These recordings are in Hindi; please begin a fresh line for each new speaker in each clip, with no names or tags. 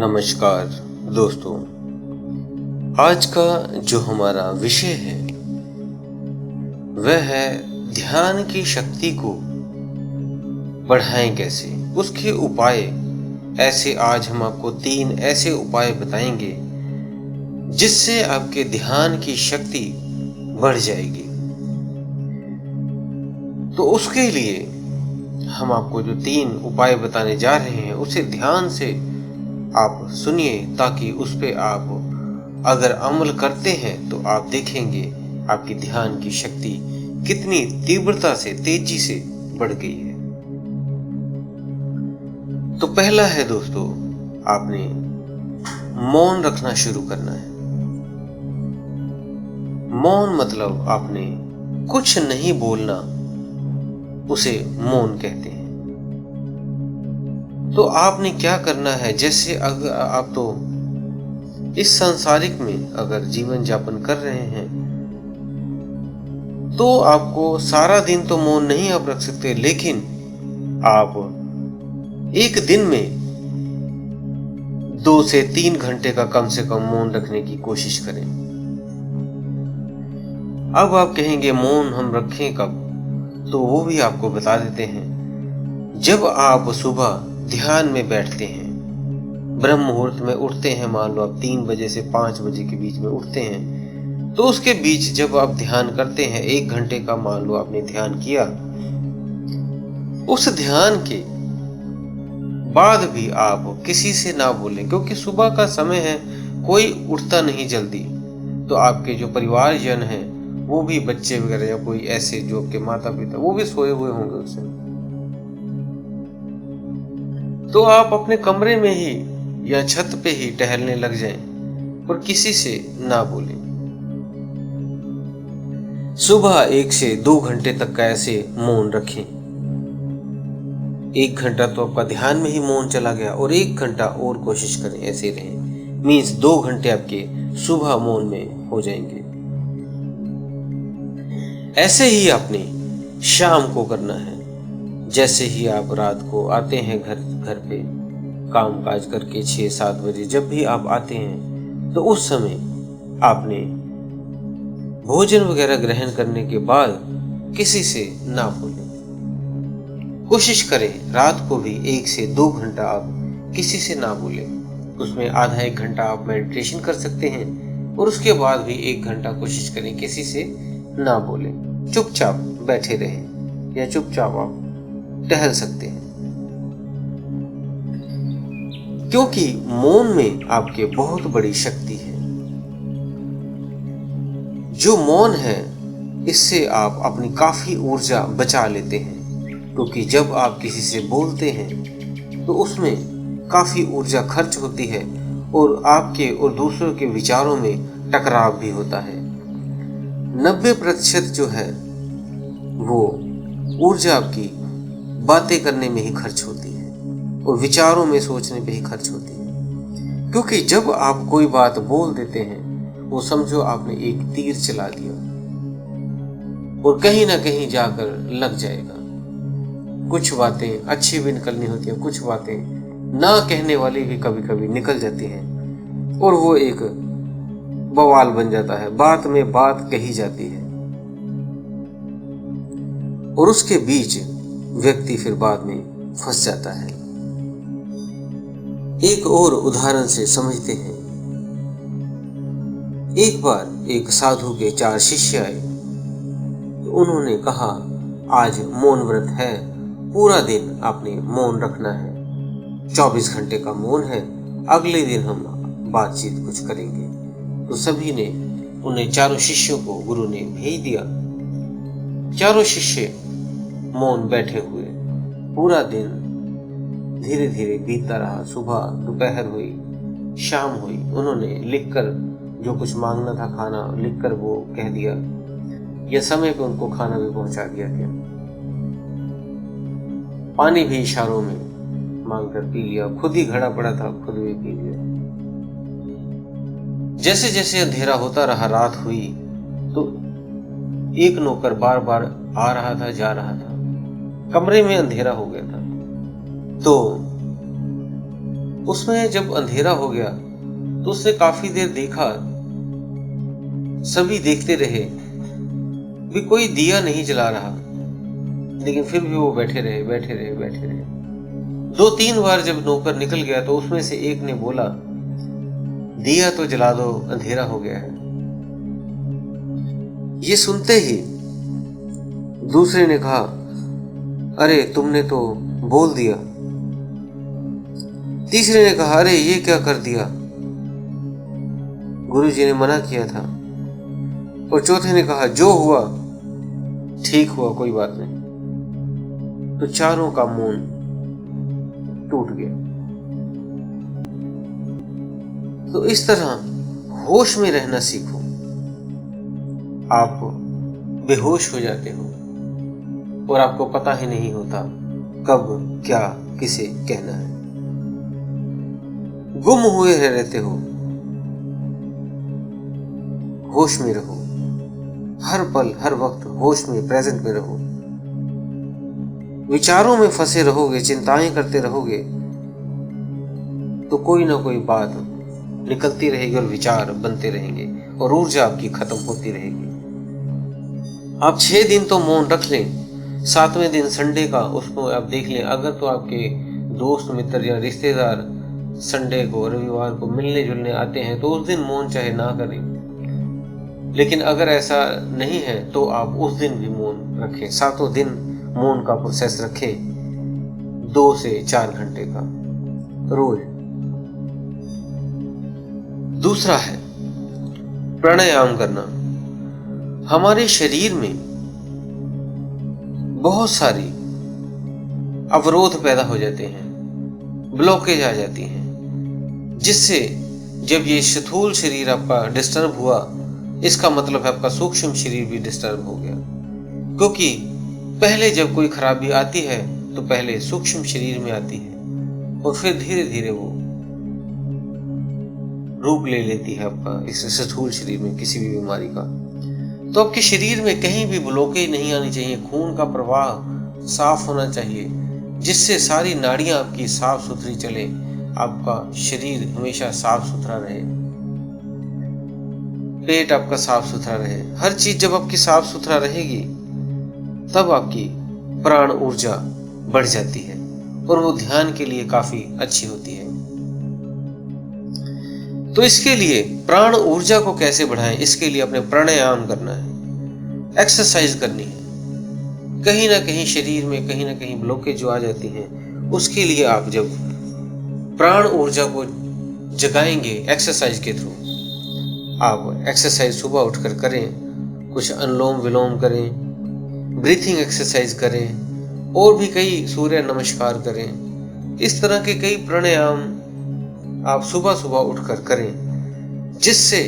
नमस्कार दोस्तों। आज का जो हमारा विषय है वह है ध्यान की शक्ति को बढ़ाएं कैसे, उसके उपाय। ऐसे आज हम आपको 3 ऐसे उपाय बताएंगे जिससे आपके ध्यान की शक्ति बढ़ जाएगी। तो उसके लिए हम आपको जो 3 उपाय बताने जा रहे हैं उसे ध्यान से आप सुनिए, ताकि उस पे आप अगर अमल करते हैं तो आप देखेंगे आपकी ध्यान की शक्ति कितनी तीव्रता से, तेजी से बढ़ गई है। तो पहला है दोस्तों, आपने मौन रखना शुरू करना है। मौन मतलब आपने कुछ नहीं बोलना, उसे मौन कहते हैं। तो आपने क्या करना है, जैसे अगर आप तो इस सांसारिक में अगर जीवन यापन कर रहे हैं तो आपको सारा दिन तो मौन नहीं आप रख सकते, लेकिन आप एक दिन में 2 से 3 घंटे का कम से कम मौन रखने की कोशिश करें। अब आप कहेंगे मौन हम रखें कब, तो वो भी आपको बता देते हैं। जब आप सुबह ध्यान में बैठते हैं, ब्रह्म मुहूर्त में उठते हैं, मान लो आप 3 बजे से 5 बजे के बीच में उठते हैं, तो उसके बीच जब आप ध्यान करते हैं 1 घंटे का, मान लो आपने ध्यान किया, उस ध्यान के बाद भी आप किसी से ना बोलें, क्योंकि सुबह का समय है, कोई उठता नहीं जल्दी। तो आपके जो परिवारजन हैं, वो भी बच्चे वगैरह या कोई ऐसे जो आपके माता पिता, वो भी सोए हुए होंगे उस समय। तो आप अपने कमरे में ही या छत पे ही टहलने लग जाएं और किसी से ना बोलें। सुबह 1 से 2 घंटे तक का ऐसे मौन रखें। 1 घंटा तो आपका ध्यान में ही मौन चला गया, और 1 घंटा और कोशिश करें ऐसे रहें, मीन्स 2 घंटे आपके सुबह मौन में हो जाएंगे। ऐसे ही आपने शाम को करना है। जैसे ही आप रात को आते हैं घर पे काम काज करके 6-7 बजे, जब भी आप आते हैं तो उस समय आपने भोजन वगैरह ग्रहण करने के बाद किसी से ना बोलें। कोशिश करें रात को भी 1 से 2 घंटा आप किसी से ना बोलें। उसमें आधा 1 घंटा आप मेडिटेशन कर सकते हैं, और उसके बाद भी 1 घंटा कोशिश करें किसी से ना बोलें। चुपचाप बैठे रहें या चुपचाप आप टहल सकते हैं, क्योंकि मौन में आपके बहुत बड़ी शक्ति है। जो मौन है, इससे आप अपनी काफी ऊर्जा बचा लेते हैं, क्योंकि जब आप किसी से बोलते हैं तो उसमें काफी ऊर्जा खर्च होती है, और आपके और दूसरों के विचारों में टकराव भी होता है। 90% जो है वो ऊर्जा आपकी बातें करने में ही खर्च होती है और विचारों में सोचने पे ही खर्च होती है। क्योंकि जब आप कोई बात बोल देते हैं, वो समझो आपने एक तीर चला दिया और कहीं ना कहीं जाकर लग जाएगा। कुछ बातें अच्छी भी निकलनी होती हैं, कुछ बातें ना कहने वाली भी कभी कभी निकल जाती हैं, और वो एक बवाल बन जाता है, बात में बात कही जाती है, और उसके बीच व्यक्ति फिर बाद में फंस जाता है। एक और उदाहरण से समझते हैं। एक बार एक साधु के 4 शिष्य आए, तो उन्होंने कहा आज मौन व्रत है, पूरा दिन आपने मौन रखना है, 24 घंटे का मौन है, अगले दिन हम बातचीत कुछ करेंगे। तो सभी ने, उन्हें 4 शिष्यों को गुरु ने भेज दिया। 4 शिष्य मौन बैठे हुए, पूरा दिन धीरे धीरे बीतता रहा। सुबह, दोपहर हुई, शाम हुई, उन्होंने लिखकर जो कुछ मांगना था खाना लिखकर वो कह दिया, या समय पे उनको खाना भी पहुंचा दिया गया। पानी भी इशारों में मांगकर पी लिया, खुद ही घड़ा पड़ा था, खुद भी पी लिया। जैसे जैसे अंधेरा होता रहा, रात हुई, तो एक नौकर बार बार आ रहा था, जा रहा था, कमरे में अंधेरा हो गया था। तो उसमें जब अंधेरा हो गया तो उसने काफी देर देखा, सभी देखते रहे, भी कोई दिया नहीं जला रहा, लेकिन फिर भी वो बैठे रहे बैठे रहे बैठे रहे। 2-3 बार जब नौकर निकल गया तो उसमें से एक ने बोला, दिया तो जला दो, अंधेरा हो गया है। ये सुनते ही दूसरे ने कहा, अरे तुमने तो बोल दिया। तीसरे ने कहा, अरे ये क्या कर दिया, गुरुजी ने मना किया था। और चौथे ने कहा, जो हुआ ठीक हुआ, कोई बात नहीं। तो चारों का मौन टूट गया। तो इस तरह होश में रहना सीखो। आप बेहोश हो जाते हो और आपको पता ही नहीं होता कब क्या किसे कहना है। गुम हुए रहते हो, होश में रहो, हर पल हर वक्त होश में, प्रेजेंट में रहो। विचारों में फंसे रहोगे, चिंताएं करते रहोगे तो कोई ना कोई बात निकलती रहेगी और विचार बनते रहेंगे और ऊर्जा आपकी खत्म होती रहेगी। आप 6 दिन तो मौन रख लें, 7वें दिन संडे का उसको आप देख लें। अगर तो आपके दोस्त मित्र या रिश्तेदार संडे को, रविवार को मिलने जुलने आते हैं तो उस दिन मौन चाहे ना करें, लेकिन अगर ऐसा नहीं है तो आप उस दिन भी मौन रखें। 7 दिन मौन का प्रोसेस रखें, 2 से 4 घंटे का रोज। दूसरा है प्राणायाम करना। हमारे शरीर में बहुत सारी अवरोध पैदा हो जाते हैं, ब्लॉकेज आ जाती हैं, जिससे जब ये स्थूल शरीर आपका डिस्टर्ब हुआ, इसका मतलब है आपका सूक्ष्म शरीर भी डिस्टर्ब हो गया। क्योंकि पहले जब कोई खराबी आती है तो पहले सूक्ष्म शरीर में आती है और फिर धीरे धीरे वो रूप ले लेती है आपका इस स्थूल शरीर में किसी भी बीमारी का। तो आपके शरीर में कहीं भी ब्लॉकेज नहीं आनी चाहिए, खून का प्रवाह साफ होना चाहिए, जिससे सारी नाड़ियां आपकी साफ सुथरी चले, आपका शरीर हमेशा साफ सुथरा रहे, पेट आपका साफ सुथरा रहे। हर चीज जब आपकी साफ सुथरा रहेगी तब आपकी प्राण ऊर्जा बढ़ जाती है और वो ध्यान के लिए काफी अच्छी होती है। तो इसके लिए प्राण ऊर्जा को कैसे बढ़ाएं, इसके लिए अपने प्राणायाम करना है, एक्सरसाइज करनी है। कहीं ना कहीं शरीर में कहीं ना कहीं ब्लॉकेज जो आ जाती है, उसके लिए आप जब प्राण ऊर्जा को जगाएंगे एक्सरसाइज के थ्रू, आप एक्सरसाइज सुबह उठकर करें, कुछ अनुलोम विलोम करें, ब्रीथिंग एक्सरसाइज करें और भी कई सूर्य नमस्कार करें। इस तरह के कई प्राणायाम आप सुबह सुबह उठकर करें, जिससे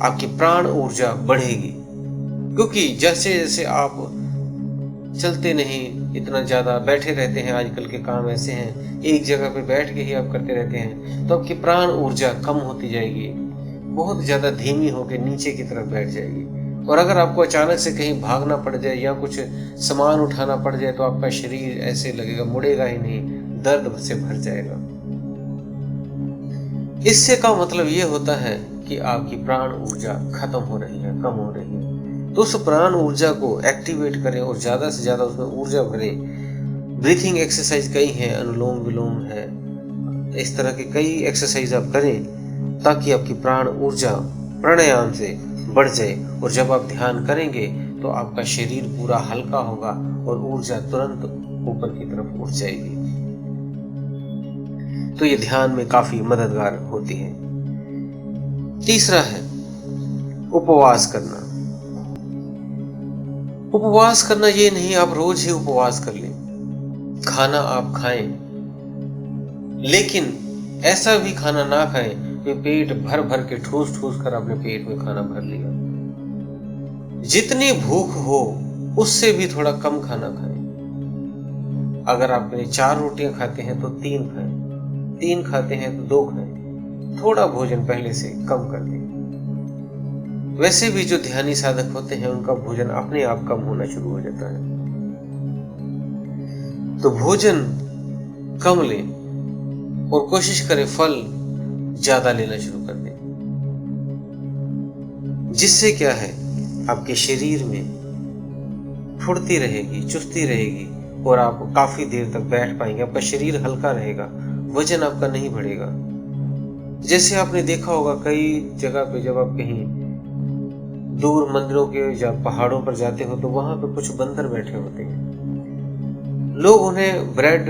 आपकी प्राण ऊर्जा बढ़ेगी। क्योंकि जैसे जैसे आप चलते नहीं, इतना ज़्यादा बैठे रहते हैं, आजकल के काम ऐसे हैं, एक जगह पे बैठ के ही आप करते रहते हैं, तो आपकी प्राण ऊर्जा कम होती जाएगी, बहुत ज़्यादा धीमी होकर नीचे की तरफ बैठ जाएगी। और अगर आपको अचानक से कहीं भागना पड़ जाए या कुछ सामान उठाना पड़ जाए तो आपका शरीर ऐसे लगेगा, मुड़ेगा ही नहीं, दर्द से भर जाएगा। इससे का मतलब ये होता है कि आपकी प्राण ऊर्जा खत्म हो रही है, कम हो रही है। तो उस प्राण ऊर्जा को एक्टिवेट करें और ज़्यादा से ज़्यादा उसमें ऊर्जा भरें। ब्रीथिंग एक्सरसाइज कई हैं, अनुलोम विलोम है, इस तरह के कई एक्सरसाइज आप करें ताकि आपकी प्राण ऊर्जा प्राणायाम से बढ़ जाए। और जब आप ध्यान करेंगे तो आपका शरीर पूरा हल्का होगा और ऊर्जा तुरंत ऊपर की तरफ उठ जाएगी। तो ये ध्यान में काफी मददगार होती है। तीसरा है उपवास करना। उपवास करना ये नहीं आप रोज ही उपवास कर लें, खाना आप खाएं, लेकिन ऐसा भी खाना ना खाएं कि पेट भर भर के ठूस ठूस कर अपने पेट में खाना भर लिया। जितनी भूख हो उससे भी थोड़ा कम खाना खाएं। अगर आप 4 रोटियां खाते हैं तो 3 खाएं, 3 खाते हैं तो 2 खाएं। थोड़ा भोजन पहले से कम कर दें। वैसे भी जो ध्यानी साधक होते हैं उनका भोजन अपने आप कम होना शुरू हो जाता है। तो भोजन कम लें, और कोशिश करें फल ज्यादा लेना शुरू कर दें। जिससे क्या है, आपके शरीर में फुर्ती रहेगी, चुस्ती रहेगी और आप काफी देर तक बैठ पाएंगे। आपका शरीर हल्का रहेगा, वजन आपका नहीं बढ़ेगा। जैसे आपने देखा होगा कई जगह पे जब आप कहीं दूर मंदिरों के या पहाड़ों पर जाते हो तो वहां पे कुछ बंदर बैठे होते हैं। लोग उन्हें ब्रेड,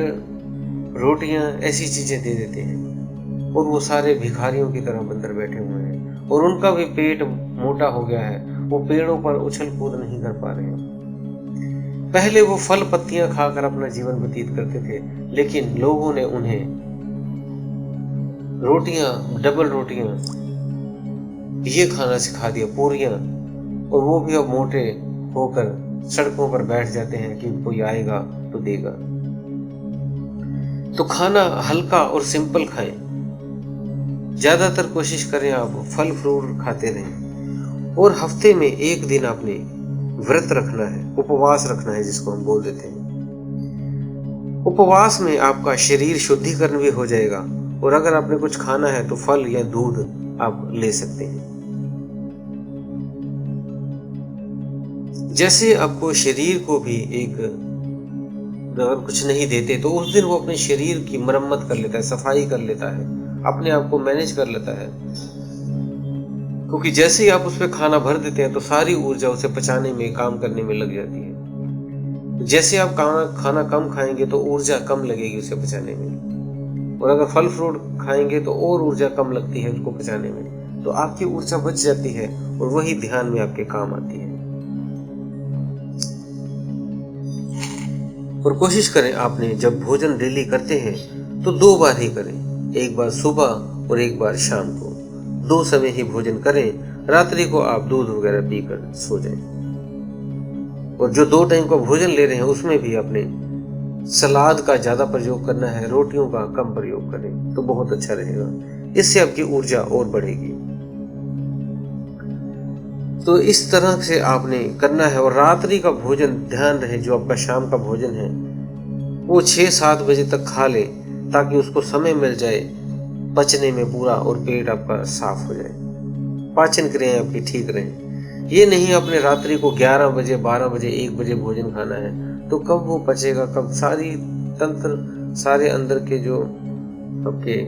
रोटियां, ऐसी चीजें दे देते हैं और वो सारे भिखारियों की तरह बंदर बैठे हुए हैं और उनका भी पेट मोटा हो गया है, वो पेड़ों पर उछल कूद नहीं कर पा रहे हैं। पहले वो फल पत्तियां खाकर अपना जीवन व्यतीत करते थे, लेकिन लोगों ने उन्हें रोटियां, डबल रोटियां ये खाना सिखा दिया, पूरियां, और वो भी अब मोटे होकर सड़कों पर बैठ जाते हैं कि कोई आएगा तो देगा। तो खाना हल्का और सिंपल खाएं। ज्यादातर कोशिश करें आप फल फ्रूट खाते रहें और हफ्ते में एक दिन आपने व्रत रखना है, उपवास रखना है, जिसको हम बोल देते हैं। उपवास में आपका शरीर शुद्धिकरण भी हो जाएगा और अगर आपने कुछ खाना है तो फल या दूध आप ले सकते हैं। जैसे आपको शरीर को भी एक, अगर कुछ नहीं देते तो उस दिन वो अपने शरीर की मरम्मत कर लेता है, सफाई कर लेता है, अपने आप को मैनेज कर लेता है। क्योंकि जैसे ही आप उस पर खाना भर देते हैं तो सारी ऊर्जा उसे पचाने में, काम करने में लग जाती है। जैसे आप खाना कम खाएंगे तो ऊर्जा कम लगेगी उसे पचाने में, और अगर फल फ्रूट खाएंगे तो और ऊर्जा कम लगती है उसको पचाने में, तो आपकी ऊर्जा बच जाती है और वही ध्यान में आपके काम आती है। और कोशिश करें आपने जब भोजन डेली करते हैं तो 2 बार ही करें, एक बार सुबह और एक बार शाम को। 2 समय ही भोजन करें, रात्रि को आप दूध वगैरह पीकर सो जाएं। और जो 2 टाइम का भोजन ले रहे हैं उसमें भी अपने सलाद का ज्यादा प्रयोग करना है, रोटियों का कम प्रयोग करें तो बहुत अच्छा रहेगा। इससे आपकी ऊर्जा और बढ़ेगी। तो इस तरह से आपने करना है। और रात्रि का भोजन ध्यान रहे, जो आपका शाम का भोजन है वो 6-7 बजे तक खा ले, ताकि उसको समय मिल जाए पचने में पूरा और पेट आपका साफ हो जाए, पाचन क्रियाएं आपकी ठीक रहें। ये नहीं आपने रात्रि को 11 बजे, 12 बजे, 1 बजे भोजन खाना है तो कब वो पचेगा, कब सारी तंत्र, सारे अंदर के जो आपके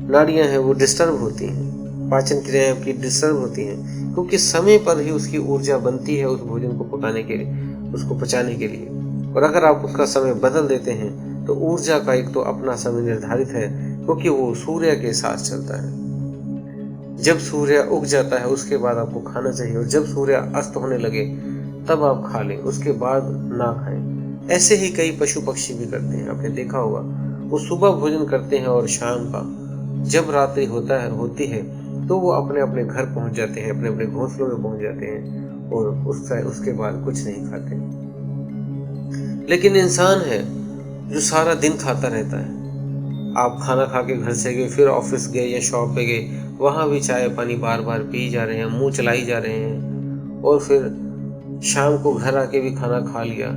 नाड़ियां हैं वो डिस्टर्ब होती हैं, पाचन क्रियाएं आपकी डिस्टर्ब होती हैं, क्योंकि समय पर ही उसकी ऊर्जा बनती है उस भोजन को पकाने के लिए, उसको पचाने के लिए। और अगर आप उसका समय बदल देते हैं तो ऊर्जा का एक तो अपना समय निर्धारित है, क्योंकि वो सूर्य के साथ चलता है। जब सूर्य उग जाता है उसके बाद आपको खाना चाहिए, और जब सूर्य अस्त होने लगे तब आप खा लें, उसके बाद ना खाएं। ऐसे ही कई पशु पक्षी भी करते हैं, आपने देखा होगा, वो सुबह भोजन करते हैं और शाम का जब रात्रि होती है तो वो अपने अपने घर पहुंच जाते हैं, अपने अपने घोंसलों में पहुंच जाते हैं और उसके बाद कुछ नहीं खाते। लेकिन इंसान है जो सारा दिन खाता रहता है। आप खाना खा के घर से गए, फिर ऑफिस गए या शॉप पे गए, वहां भी चाय पानी बार बार पी जा रहे हैं, मुंह चलाई जा रहे हैं, और फिर शाम को घर आके भी खाना खा लिया,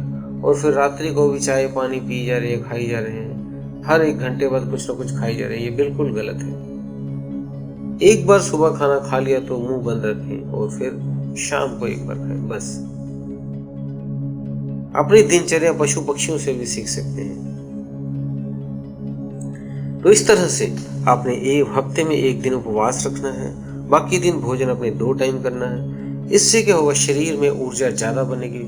और फिर रात्रि को भी चाय पानी पी जा रहे हैं, खाई जा रहे हैं, हर 1 घंटे बाद कुछ ना कुछ खाई जा रहे हैं। ये बिल्कुल गलत है। एक बार सुबह खाना खा लिया तो मुंह बंद रखें और फिर शाम को एक बार खाएं, बस। अपनी दिनचर्या पशु पक्षियों से भी सीख सकते हैं। तो इस तरह से आपने एक हफ्ते में 1 दिन उपवास रखना है, बाकी दिन भोजन अपने 2 टाइम करना है। इससे क्या होगा, शरीर में ऊर्जा ज्यादा बनेगी।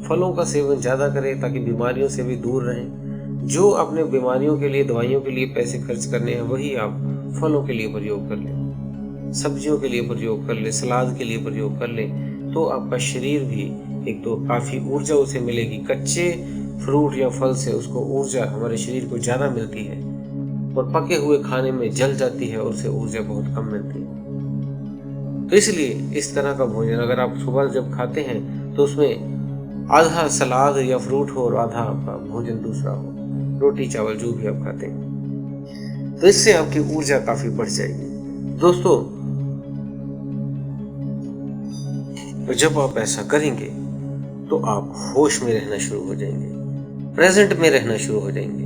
फलों का सेवन ज्यादा करें ताकि बीमारियों से भी दूर रहें। जो अपने बीमारियों के लिए, दवाइयों के लिए पैसे खर्च करने हैं, वही आप फलों के लिए प्रयोग कर लें, सब्जियों के लिए प्रयोग कर लें, सलाद के लिए प्रयोग कर लें, तो आपका शरीर भी एक तो काफी ऊर्जा उसे मिलेगी। कच्चे फ्रूट या फल से उसको ऊर्जा हमारे शरीर को ज्यादा मिलती है, और पके हुए खाने में जल जाती है और उससे ऊर्जा बहुत कम मिलती है। तो इसलिए इस तरह का भोजन अगर आप सुबह जब खाते हैं तो उसमें आधा सलाद या फ्रूट हो और आधा आपका भोजन दूसरा हो, रोटी चावल जो भी आप खाते हैं, तो इससे आपकी ऊर्जा काफी बढ़ जाएगी। दोस्तों, तो जब आप ऐसा करेंगे तो आप होश में रहना शुरू हो जाएंगे, प्रेजेंट में रहना शुरू हो जाएंगे।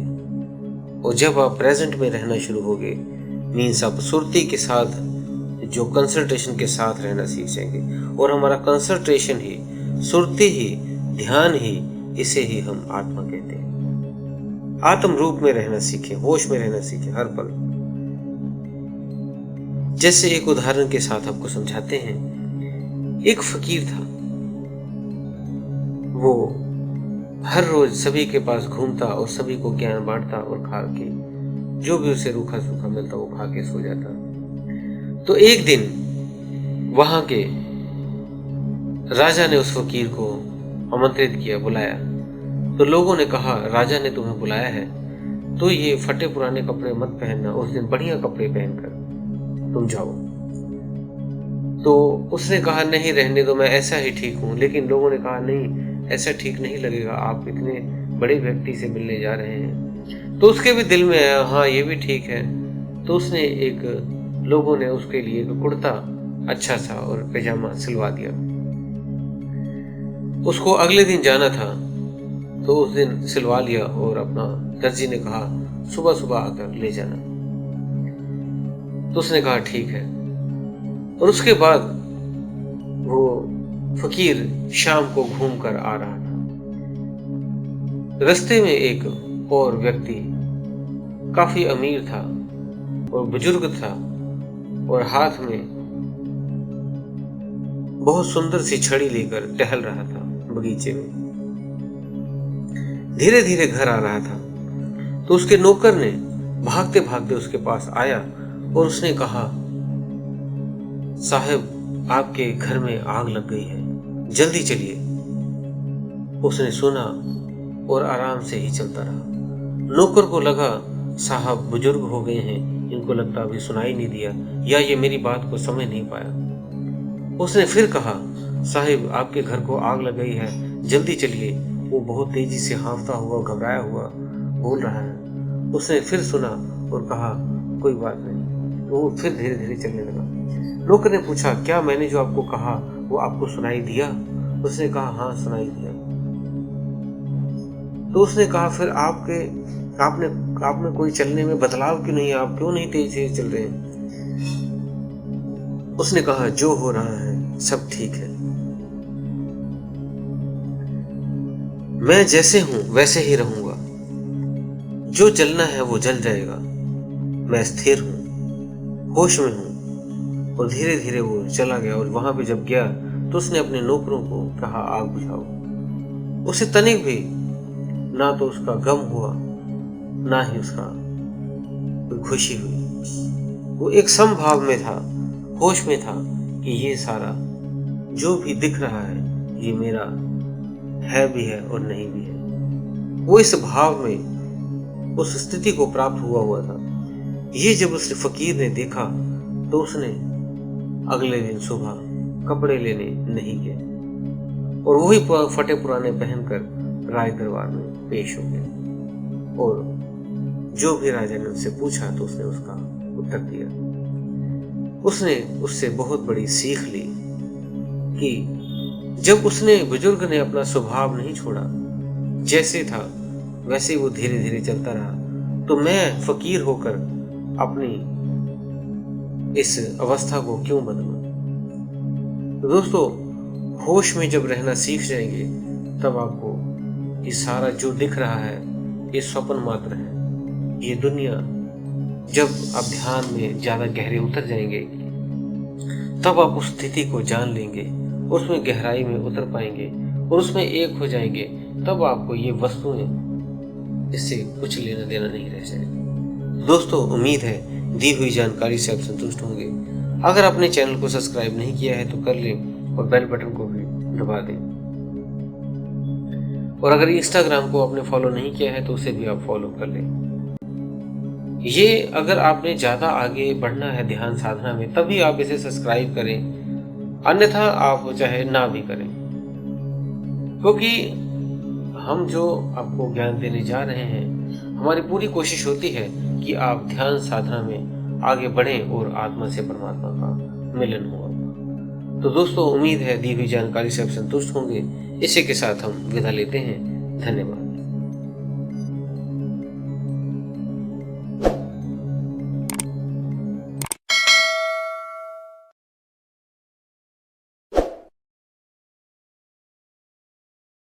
और जब आप प्रेजेंट में रहना शुरू होगे, मीन्स आप सुरती के साथ, जो कंसंट्रेशन के साथ रहना सीख जाएंगे। और हमारा कंसंट्रेशन ही, सुरती ही, ध्यान ही, इसे ही हम आत्मा कहते हैं। आत्म रूप में रहना सीखें, होश में रहना सीखें हर पल। जैसे एक उदाहरण के साथ आपको समझाते हैं। एक फकीर था, वो हर रोज सभी के पास घूमता और सभी को ज्ञान बांटता और खा के जो भी उसे रूखा सूखा मिलता वो खा के सो जाता। तो एक दिन वहां के राजा ने उस फकीर को आमंत्रित किया, बुलाया। तो लोगों ने कहा, राजा ने तुम्हें बुलाया है तो ये फटे पुराने कपड़े मत पहनना, उस दिन बढ़िया कपड़े पहनकर तुम जाओ। तो उसने कहा, नहीं रहने दो, मैं ऐसा ही ठीक हूँ। लेकिन लोगों ने कहा, नहीं ऐसा ठीक नहीं लगेगा, आप इतने बड़े व्यक्ति से मिलने जा रहे हैं। तो उसके भी दिल में आया, हाँ ये भी ठीक है। तो उसने लोगों ने उसके लिए एक कुर्ता अच्छा सा और पैजामा सिलवा दिया। उसको अगले दिन जाना था तो उस दिन सिलवा लिया और अपना दर्जी ने कहा सुबह सुबह आकर ले जाना। तो उसने कहा ठीक है। और उसके बाद वो फकीर शाम को घूम कर आ रहा था। रास्ते में एक और व्यक्ति काफी अमीर था और बुजुर्ग था और हाथ में बहुत सुंदर सी छड़ी लेकर टहल रहा था बगीचे में। धीरे धीरे घर आ रहा था तो उसके नौकर ने भागते भागते उसके पास आया और उसने कहा, साहब आपके घर में आग लग गई है, जल्दी चलिए। उसने सुना और आराम से ही चलता रहा। नौकर को लगा साहब बुजुर्ग हो गए हैं, इनको लगता अभी सुनाई नहीं दिया या ये मेरी बात को समझ नहीं पाया। उसने फिर कहा, साहिब आपके घर को आग लग गई है, जल्दी चलिए। वो बहुत तेजी से हाँफता हुआ, घबराया हुआ बोल रहा है। उसने फिर सुना और कहा, कोई बात नहीं। वो फिर धीरे धीरे चलने लगा। नौकर ने पूछा, क्या मैंने जो आपको कहा वो आपको सुनाई दिया? उसने कहा, हाँ सुनाई दिया। तो उसने कहा, फिर आप में कोई चलने में बदलाव क्यों नहीं है? आप क्यों नहीं तेज तेज चल रहे हैं? उसने कहा, जो हो रहा है सब ठीक है, मैं जैसे हूं वैसे ही रहूंगा, जो जलना है वो जल जाएगा, मैं स्थिर हूं, होश में हूं। और धीरे धीरे वो चला गया और वहां पे जब गया तो उसने अपने नौकरों को कहा, आग बुझाओ। उसे तनिक भी ना तो उसका गम हुआ ना ही उसका कोई खुशी हुई। वो एक समभाव में था, होश में था कि ये सारा जो भी दिख रहा है ये मेरा है भी है और नहीं भी है। वो इस भाव में उस स्थिति को प्राप्त हुआ था। ये जब उस फकीर ने देखा तो उसने अगले दिन सुबह कपड़े लेने नहीं गए और वही फटे पुराने पहनकर राज दरबार में पेश हो गए। और जो भी राजा ने उससे पूछा तो उसने उसका उत्तर दिया। उसने उससे बहुत बड़ी सीख ली कि जब उसने बुजुर्ग ने अपना स्वभाव नहीं छोड़ा, जैसे था वैसे वो धीरे धीरे चलता रहा, तो मैं फकीर होकर अपनी इस अवस्था को क्यों बदलूं? तो दोस्तों, होश में जब रहना सीख जाएंगे तब आपको ये सारा जो दिख रहा है ये स्वप्न मात्र है। ये दुनिया जब आप ध्यान में ज्यादा गहरे उतर जाएंगे तब आप उस स्थिति को जान लेंगे, उसमें गहराई में उतर पाएंगे और उसमें एक हो जाएंगे। तब आपको ये वस्तुएं इससे कुछ लेना देना नहीं रह जाएगा। दोस्तों, उम्मीद है दी हुई जानकारी से आप संतुष्ट होंगे। अगर आपने चैनल को सब्सक्राइब नहीं किया है तो कर लें और बेल बटन को भी दबा दें। और अगर इंस्टाग्राम को आपने फॉलो नहीं किया है तो उसे भी आप फॉलो कर लें। ये अगर आपने ज्यादा आगे बढ़ना है ध्यान साधना में तभी आप इसे सब्सक्राइब करें, अन्यथा आप चाहे ना भी करें, क्योंकि हम जो आपको ज्ञान देने जा रहे हैं हमारी पूरी कोशिश होती है कि आप ध्यान साधना में आगे बढ़ें और आत्मा से परमात्मा का मिलन हो। तो दोस्तों, उम्मीद है दी हुई जानकारी से आप संतुष्ट होंगे। इसी के साथ हम विदा लेते हैं। धन्यवाद।